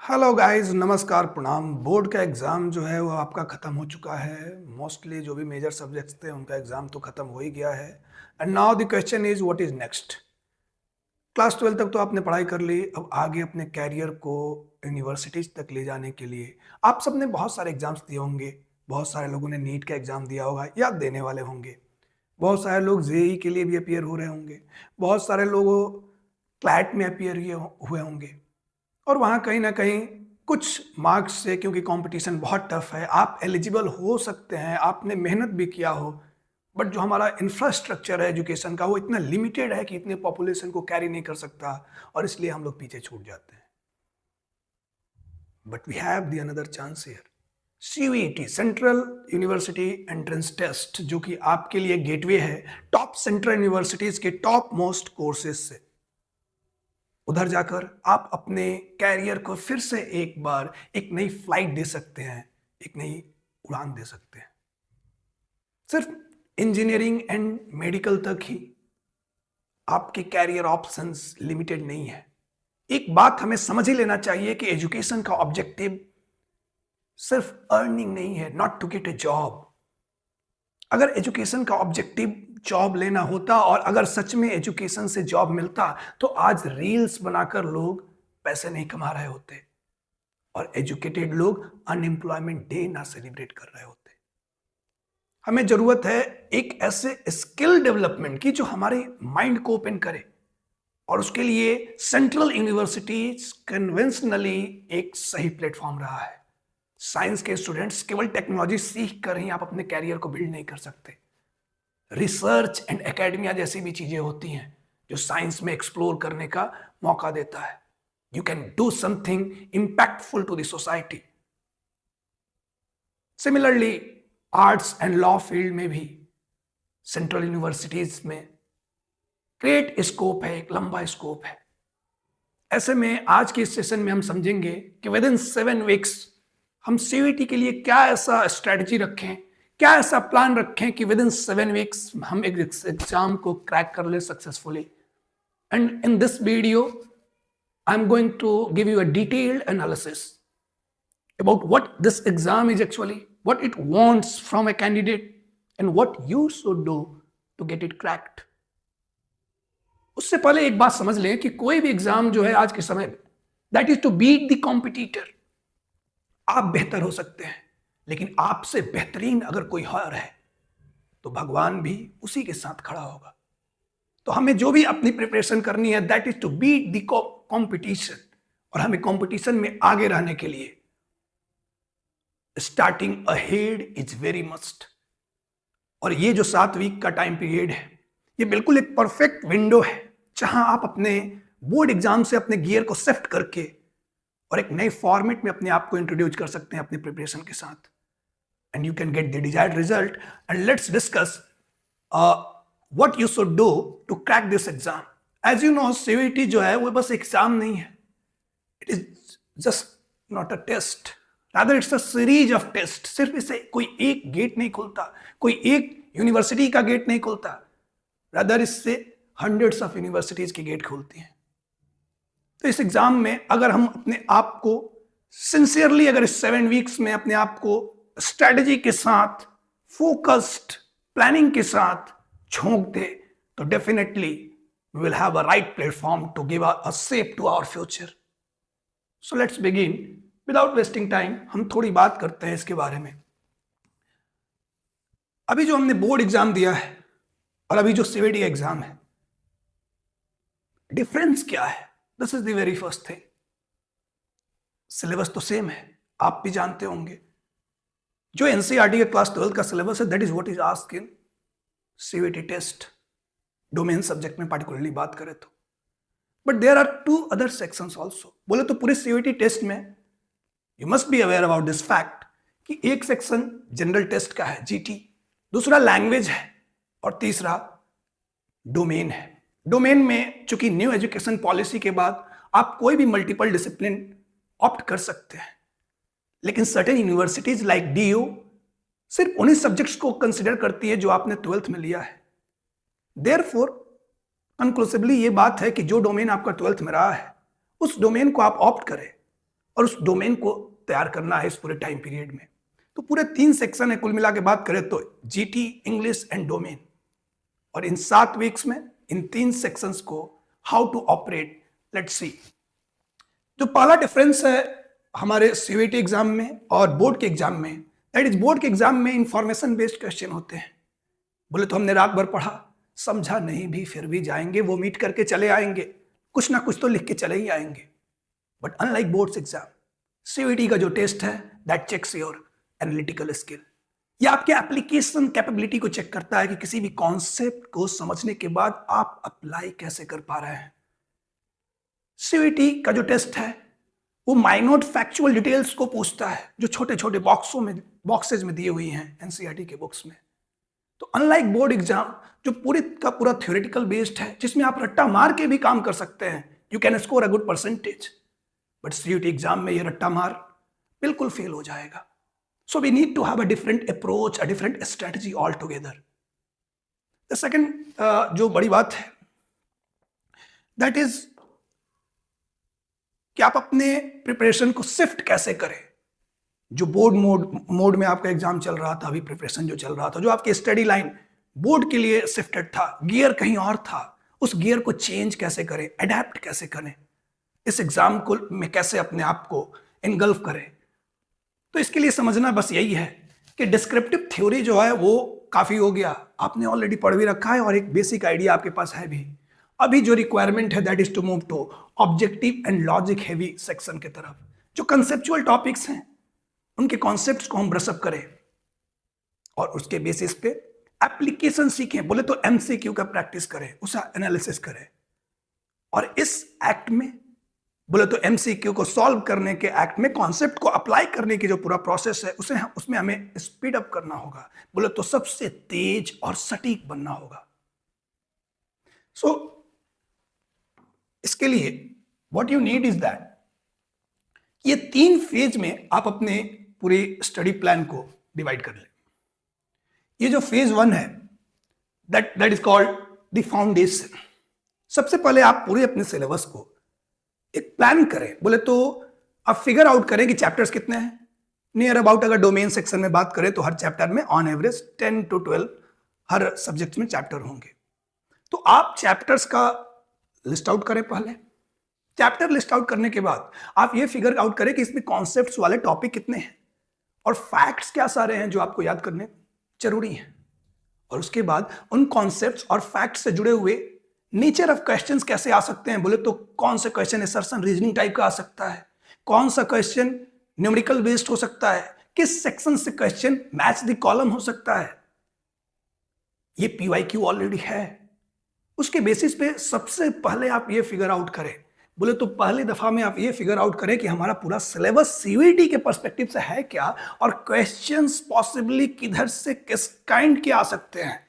Hello guys, नमस्कार, प्रणाम। Board का एग्ज़ाम जो है वो आपका ख़त्म हो चुका है। मोस्टली जो भी मेजर सब्जेक्ट्स थे उनका एग्ज़ाम तो ख़त्म हो ही गया है। And now the question is what is next. Class 12 तक तो आपने पढ़ाई कर ली। अब आगे अपने कैरियर को यूनिवर्सिटीज़ तक ले जाने के लिए आप सबने बहुत सारे एग्ज़ाम्स दिए होंगे। बहुत सारे लोगों ने नीट का एग्ज़ाम दिया होगा या देने वाले होंगे। बहुत सारे लोग जेईई के लिए भी अपीयर हो रहे होंगे। बहुत सारे लोग क्लैट में अपीयर हुए होंगे। और वहाँ कहीं न कहीं कुछ मार्क्स से, क्योंकि कॉम्पिटिशन बहुत टफ है, आप एलिजिबल हो सकते हैं, आपने मेहनत भी किया हो, बट जो हमारा इंफ्रास्ट्रक्चर है एजुकेशन का वो इतना लिमिटेड है कि इतने पॉपुलेशन को कैरी नहीं कर सकता और इसलिए हम लोग पीछे छूट जाते हैं। But we have the another chance here. CUET, central university entrance test, जो कि आपके लिए गेटवे है टॉप सेंट्रल यूनिवर्सिटीज के टॉप मोस्ट कोर्सेज से। उधर जाकर आप अपने कैरियर को फिर से एक बार एक नई फ्लाइट दे सकते हैं, एक नई उड़ान दे सकते हैं। सिर्फ इंजीनियरिंग एंड मेडिकल तक ही आपके कैरियर ऑप्शंस लिमिटेड नहीं है। एक बात हमें समझ ही लेना चाहिए कि एजुकेशन का ऑब्जेक्टिव सिर्फ अर्निंग नहीं है, not to get a job. अगर एजुकेशन का ऑब्जेक्टिव जॉब लेना होता और अगर सच में एजुकेशन से जॉब मिलता तो आज रील्स बनाकर लोग पैसे नहीं कमा रहे होते और एजुकेटेड लोग अनएम्प्लॉयमेंट डे ना सेलिब्रेट कर रहे होते। हमें जरूरत है एक ऐसे स्किल डेवलपमेंट की जो हमारे माइंड को ओपन करे, और उसके लिए सेंट्रल यूनिवर्सिटीज कन्वेंशनली एक सही प्लेटफॉर्म रहा है। साइंस के स्टूडेंट्स केवल टेक्नोलॉजी सीख कर ही आप अपने कैरियर को बिल्ड नहीं कर सकते। रिसर्च एंड एकेडमिया जैसी भी चीजें होती हैं जो साइंस में एक्सप्लोर करने का मौका देता है। You can do something impactful to the society. Similarly arts and law field में भी सेंट्रल यूनिवर्सिटीज में ग्रेट स्कोप है, एक लंबा स्कोप है। ऐसे में आज के इस सेशन में हम समझेंगे कि विद इन 7 वीक्स हम सीयूईटी के लिए क्या ऐसा स्ट्रेटजी रखें, क्या ऐसा प्लान रखें कि विद इन 7 वीक्स हम एक एग्जाम को क्रैक कर ले successfully. And in this video I am going to give you a detailed analysis about what this exam is actually, what it wants from a candidate, and what you should do to get it cracked. उससे पहले एक बात समझ लें कि कोई भी exam जो है आज के समय में, that is to beat the competitor. आप बेहतर हो सकते हैं, लेकिन आपसे बेहतरीन अगर कोई और है तो भगवान भी उसी के साथ खड़ा होगा। तो हमें जो भी अपनी प्रिपरेशन करनी है that is to beat the competition, और हमें कॉम्पिटिशन में आगे रहने के लिए starting ahead is very must. और ये जो 7 वीक का टाइम पीरियड है ये बिल्कुल एक परफेक्ट विंडो है जहां आप अपने बोर्ड एग्जाम से अपने गियर को शिफ्ट करके और एक नए फॉर्मेट में अपने आप को इंट्रोड्यूस कर सकते हैं अपनी प्रिपरेशन के साथ, and you can get the desired result. And let's discuss what you should do to crack this exam. As you know, CUET जो है वो बस एग्जाम नहीं है, it is just not a test, rather it's a series of test. सिर्फ इसे कोई एक गेट नहीं खुलता, कोई एक यूनिवर्सिटी का गेट नहीं खुलता, रादर इससे हंड्रेड्स ऑफ यूनिवर्सिटीज की गेट खुलती हैं। तो इस एग्जाम में अगर हम अपने आप को सिंसियरली, अगर इस 7 वीक्स में अपने आप को स्ट्रेटजी के साथ, फोकस्ड प्लानिंग के साथ झोंक दे तो definitely we will have a right platform to give a shape to our future. So let's begin without wasting time. हम थोड़ी बात करते हैं इसके बारे में। अभी जो हमने बोर्ड एग्जाम दिया है और अभी जो सीयूईटी एग्जाम है, डिफरेंस क्या है? This is the very first thing. Syllabus तो सेम है, आप भी जानते होंगे। जो एनसीईआरटी का क्लास 12 का सिलेबस है that is what is asked in CUET test, domain subject में पार्टिकुलरली बात करें तो। But there are 2 other sections also. बोले तो पूरे सीयूईटी टेस्ट में you must be aware about this fact कि एक सेक्शन जनरल टेस्ट का है, जीटी, दूसरा लैंग्वेज है और तीसरा डोमेन है। डोमेन में चूंकि न्यू एजुकेशन पॉलिसी के बाद आप कोई भी मल्टीपल डिसिप्लिन ऑप्ट कर सकते हैं, लेकिन सर्टेन यूनिवर्सिटीज लाइक डीयू सिर्फ उन्हीं सब्जेक्ट्स को कंसिडर करती है जो आपने 12th में लिया है। देयरफॉर कंक्लूसिवली ये बात है कि जो डोमेन आपका 12th में रहा है उस डोमेन को आप ऑप्ट करें, और उस डोमेन को तैयार करना है इस पूरे टाइम पीरियड में। तो पूरे 3 सेक्शन है, कुल मिला के बात करें तो जीटी, इंग्लिश एंड डोमेन। और इन 7 वीक्स में इन 3 सेक्शंस को how to operate, let's see. जो पहला डिफरेंस है हमारे सीयूईटी एग्जाम में और बोर्ड के एग्जाम में, दैट इज बोर्ड के एग्जाम में इंफॉर्मेशन बेस्ड क्वेश्चन होते हैं। बोले तो हमने रात भर पढ़ा, समझा नहीं भी, फिर भी जाएंगे, वो मीट करके चले आएंगे, कुछ ना कुछ तो लिख के चले ही आएंगे। But unlike boards exam, CUET का जो टेस्ट है that checks your analytical skill. ये आपके एप्लीकेशन कैपेबिलिटी को चेक करता है कि किसी भी कॉन्सेप्ट को समझने के बाद आप अप्लाई कैसे कर पा रहे हैं। सीयूईटी का जो टेस्ट है वो माइन्यूट फैक्चुअल डिटेल्स को पूछता है जो छोटे छोटे बॉक्सेज में दिए हुई हैं एनसीईआरटी के बुक्स में। तो अनलाइक बोर्ड एग्जाम जो पूरी का पूरा थ्योरेटिकल बेस्ड है, जिसमें आप रट्टा मार के भी काम कर सकते हैं, you can score a good percentage, but CUET exam में ये रट्टा मार बिल्कुल फेल हो जाएगा। So we need to have a different approach, a different strategy all together. The second जो बड़ी बात है दैट इज कि आप अपने प्रिपरेशन को शिफ्ट कैसे करें। जो बोर्ड मोड में आपका एग्जाम चल रहा था, अभी प्रिपरेशन जो चल रहा था, जो आपकी स्टडी लाइन बोर्ड के लिए शिफ्टेड था, गियर कहीं और था, उस गियर को चेंज कैसे करें, अडेप्ट कैसे करें, इस एग्जाम को में कैसे अपने आप को इनगल्फ करें। तो इसके लिए समझना बस यही है कि डिस्क्रिप्टिव थ्योरी जो है वो काफी हो गया, आपने ऑलरेडी पढ़ भी रखा है और एक बेसिक आइडिया आपके पास है भी। अभी जो रिक्वायरमेंट है that is to move to objective and logic heavy section की तरफ। जो कंसेप्चुअल टॉपिक्स हैं उनके कॉन्सेप्ट्स को हम ब्रशअप करें और उसके बेसिस पे एप्लीकेशन सीखें। बोले तो एमसीक्यू का प्रैक्टिस करें, उसका एनालिसिस करें। और इस एक्ट में बोले तो एमसीक्यू को सॉल्व करने के एक्ट में कॉन्सेप्ट को अप्लाई करने की जो पूरा प्रोसेस है उसमें हमें स्पीड अप करना होगा। बोले तो सबसे तेज और सटीक बनना होगा। सो इसके लिए what you need is that ये 3 फेज में आप अपने पूरी स्टडी प्लान को डिवाइड कर लें। ये जो फेज 1 है that is called the foundation. सबसे पहले आप पूरे अपने सिलेबस को एक प्लान करें। बोले तो आप फिगर आउट करें कि चैप्टर्स कितने हैं। नियर अबाउट अगर डोमेन सेक्शन में बात करें तो हर चैप्टर में on average 10 to 12 her subject में चैप्टर होंगे। तो आप चैप्टर्स का लिस्ट आउट करें। पहले चैप्टर लिस्ट आउट करने के बाद आप ये फिगर आउट करें कि इसमें कॉन्सेप्ट्स वाले टॉपिक कितने हैं और फैक्ट्स क्या सारे हैं जो आपको याद करने जरूरी हैं। और उसके बाद उन कॉन्सेप्ट्स और फैक्ट्स से जुड़े हुए नेचर ऑफ क्वेश्चंस कैसे आ सकते हैं। बोले तो कौन सा क्वेश्चन असर्शन रीजनिंग टाइप का आ सकता है, कौन सा क्वेश्चन न्यूमेरिकल बेस्ड हो सकता है, किस सेक्शन से क्वेश्चन मैच द कॉलम हो सकता है। ये पीवाईक्यू ऑलरेडी है। उसके बेसिस पे सबसे पहले आप ये फिगर आउट करें। बोले तो पहली दफा में आप ये फिगर आउट करें कि हमारा पूरा सिलेबस सीयूईटी के पर्सपेक्टिव से है क्या और क्वेश्चंस पॉसिबली किधर से किस काइंड के आ सकते हैं।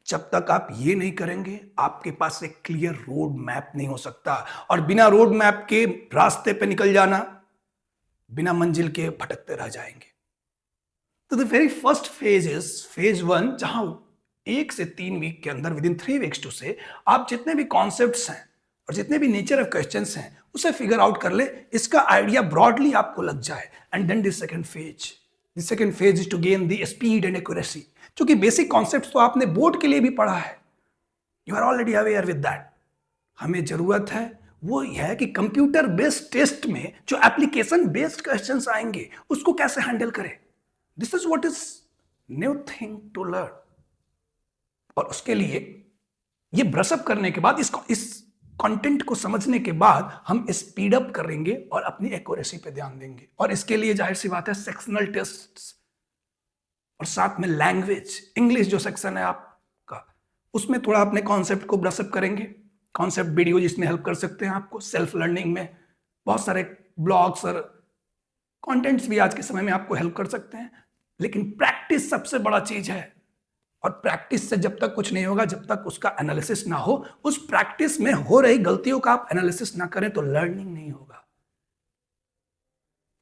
जब तक आप ये नहीं करेंगे आपके पास एक क्लियर रोड मैप नहीं हो सकता। और बिना रोड मैप के रास्ते पे निकल जाना, बिना मंजिल के भटकते रह जाएंगे। तो the very first phase is phase 1, जहां 1 से 3 वीक के अंदर, विद इन 3 वीक्स टू से, आप जितने भी कॉन्सेप्ट्स हैं और जितने भी नेचर ऑफ क्वेश्चंस हैं उसे फिगर आउट कर ले, इसका आइडिया ब्रॉडली आपको लग जाए। And then the second phase is to gain the speed and accuracy. क्योंकि बेसिक कॉन्सेप्ट्स तो आपने बोर्ड के लिए भी पढ़ा है, you are already aware with that. हमें जरूरत है वो यह है कि कंप्यूटर बेस्ड टेस्ट में जो एप्लीकेशन बेस्ड क्वेश्चंस आएंगे उसको कैसे हैंडल करें। This is what is new thing to learn. और उसके लिए ये ब्रशअप करने के बाद, इस कंटेंट को समझने के बाद हम स्पीड अप करेंगे और अपनी एक्यूरेसी पे ध्यान देंगे। और इसके लिए जाहिर सी बात है सेक्शनल टेस्ट्स और साथ में लैंग्वेज, इंग्लिश जो सेक्शन है आपका, उसमें थोड़ा अपने कॉन्सेप्ट को ब्रशअप करेंगे। कॉन्सेप्ट वीडियो जिसमें हेल्प कर सकते हैं आपको सेल्फ लर्निंग में, बहुत सारे ब्लॉग्स और कंटेंट्स भी आज के समय में आपको हेल्प कर सकते हैं। लेकिन प्रैक्टिस सबसे बड़ा चीज है। और प्रैक्टिस से जब तक कुछ नहीं होगा, जब तक उसका एनालिसिस ना हो, उस प्रैक्टिस में हो रही गलतियों का आप एनालिसिस ना करें तो लर्निंग नहीं होगा।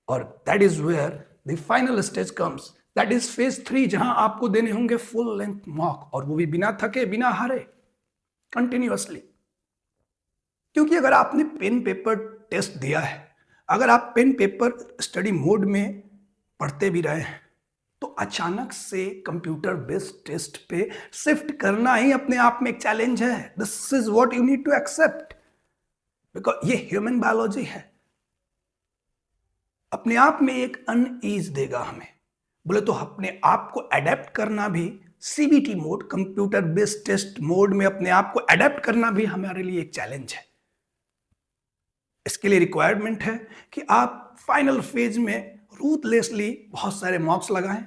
और that is where the final stage comes, that is phase 3, जहां आपको देने होंगे फुल लेंथ मॉक, और वो भी बिना थके बिना हारे, कंटिन्यूअसली। क्योंकि अगर आपने पेन पेपर टेस्ट दिया है, अगर आप पेन पेपर स्टडी मोड में पढ़ते भी रहे हैं, तो अचानक से कंप्यूटर बेस्ड टेस्ट पे शिफ्ट करना ही अपने आप में एक चैलेंज है. This is what you need to accept, because ये ह्यूमन बायोलॉजी है. अपने आप में एक अनईज देगा हमें. बोले तो अपने आप को अडेप्ट करना भी, CBT mode, computer based test mode में अपने आप को अडेप्ट करना भी हमारे लिए एक चैलेंज है. इसके लिए रिक्वायरमेंट है कि आप फाइनल फेज में रूथलेसली बहुत सारे मॉक्स लगाएं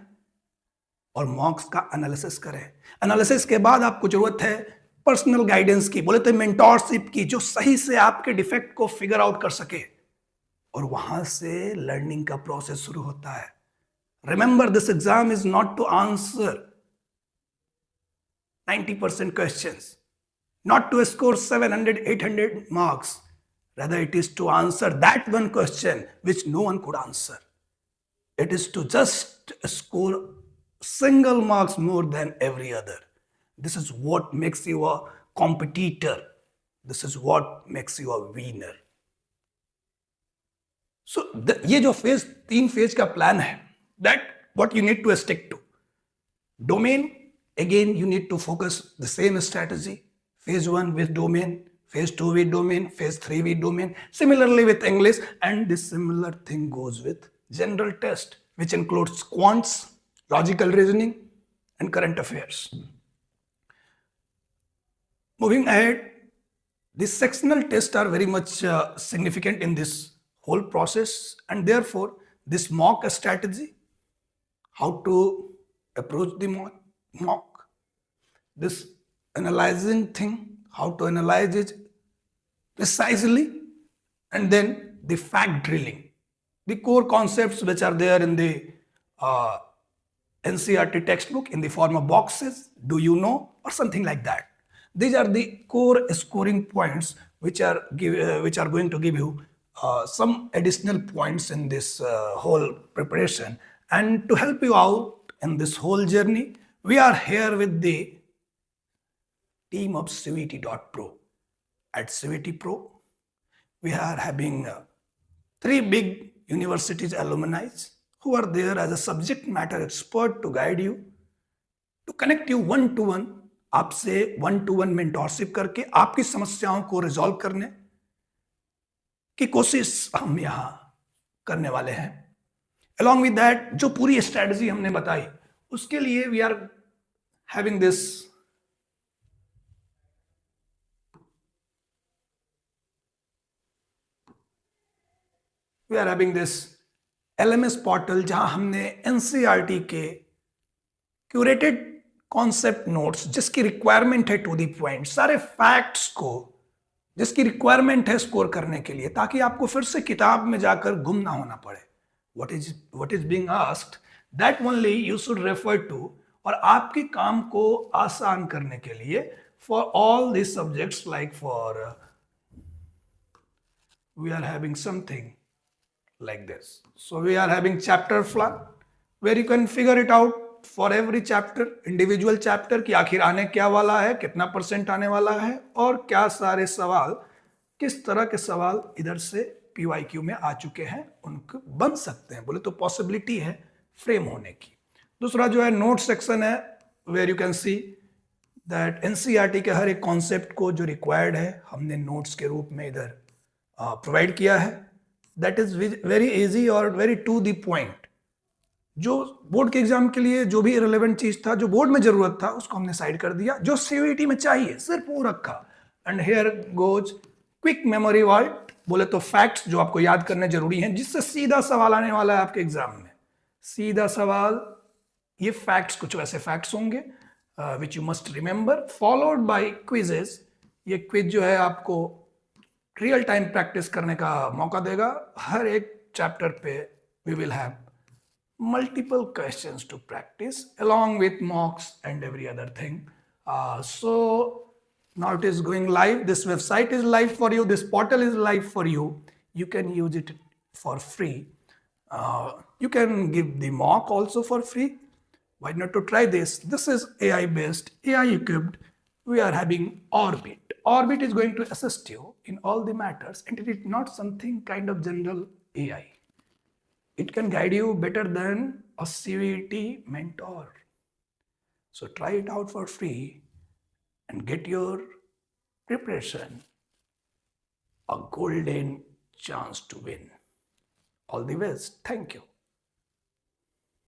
और मॉक्स का एनालिसिस करें. एनालिसिस के बाद आपको जरूरत है पर्सनल गाइडेंस की, बोले तो मेंटोरशिप की, जो सही से आपके डिफेक्ट को फिगर आउट कर सके, और वहां से लर्निंग का प्रोसेस शुरू होता है. Remember, this exam is not to answer 90% questions, not to score 700, 800 marks. Rather, it is to answer that one question which no one could answer. It is to just score single marks more than every other. This is what makes you a competitor. This is what makes you a winner. So, ये जो phase, 3 phase का plan है, that what you need to stick to. Domain, again you need to focus the same strategy. Phase 1 with domain, phase 2 with domain, phase 3 with domain. Similarly with English, and this similar thing goes with general test, which includes quants, logical reasoning, and current affairs. Moving ahead, these sectional tests are very much significant in this whole process, and therefore this mock strategy, how to approach the mock, this analyzing thing, how to analyze it precisely, and then the fact drilling, the core concepts which are there in the NCERT textbook in the form of boxes, do you know, or something like that. These are the core scoring points which are going to give you some additional points in this whole preparation. And to help you out in this whole journey, we are here with the team of CVT.pro. At CVT Pro, we are having 3 big universities alumni who are there as a subject matter expert to guide you, to connect you one to one, आपसे 1-to-1 mentorship करके आपकी समस्याओं को resolve करने की कोशिश हम यहाँ करने वाले हैं. Along with that, जो पूरी स्ट्रेटजी हमने बताई, उसके लिए we are having this LMS portal, जहां हमने NCERT के क्यूरेटेड कॉन्सेप्ट नोट्स, जिसकी रिक्वायरमेंट है टू द पॉइंट, सारे फैक्ट्स को जिसकी रिक्वायरमेंट है स्कोर करने के लिए, ताकि आपको फिर से किताब में जाकर गुम ना होना पड़े. what is being asked, that only you should refer to, और आपके काम को आसान करने के लिए for all these subjects, like for we are having something like this. So we are having chapter plan where you can figure it out for every chapter, individual chapter, कि आखिर आने क्या वाला है, कितना परसेंट आने वाला है, और क्या सारे सवाल, किस तरह के सवाल इधर से PYQ में आ चुके हैं, उनको बन सकते हैं. बोले तो पॉसिबिलिटी है फ्रेम होने की. दूसरा जो है नोट सेक्शन है, where you can see that NCERT के हर एक कॉन्सेप्ट को जो रिक्वायर्ड है, हमने नोट्स के रूप में इधर प्रोवाइड किया है. दैट इज वेरी इजी और वेरी टू द पॉइंट. जो बोर्ड के एग्जाम के लिए जो भी रिलेवेंट चीज था, जो बोर्ड में जरूरत था, उसको हमने साइड कर दिया. जो CVT में चाहिए सिर्फ वो रखा. And here goes quick memory word, बोले तो फैक्ट्स जो आपको याद करने जरूरी हैं, जिससे सीधा सवाल आने वाला है आपके एग्जाम में. सीधा सवाल, ये फैक्ट्स कुछ वैसे फैक्ट्स होंगे which you must remember, followed by quizzes. ये क्विज जो है आपको रियल टाइम प्रैक्टिस करने का मौका देगा. हर एक चैप्टर पे we will have multiple questions to practice along with mocks and every other thing. So now it is going live. This website is live for you. This portal is live for you. You can use it for free. You can give the mock also for free. Why not to try this? This is AI based, AI equipped. We are having Orbit. Orbit is going to assist you in all the matters, and it is not something kind of general AI. It can guide you better than a CVT mentor. So try it out for free and get your preparation a golden chance to win. All the best. Thank you.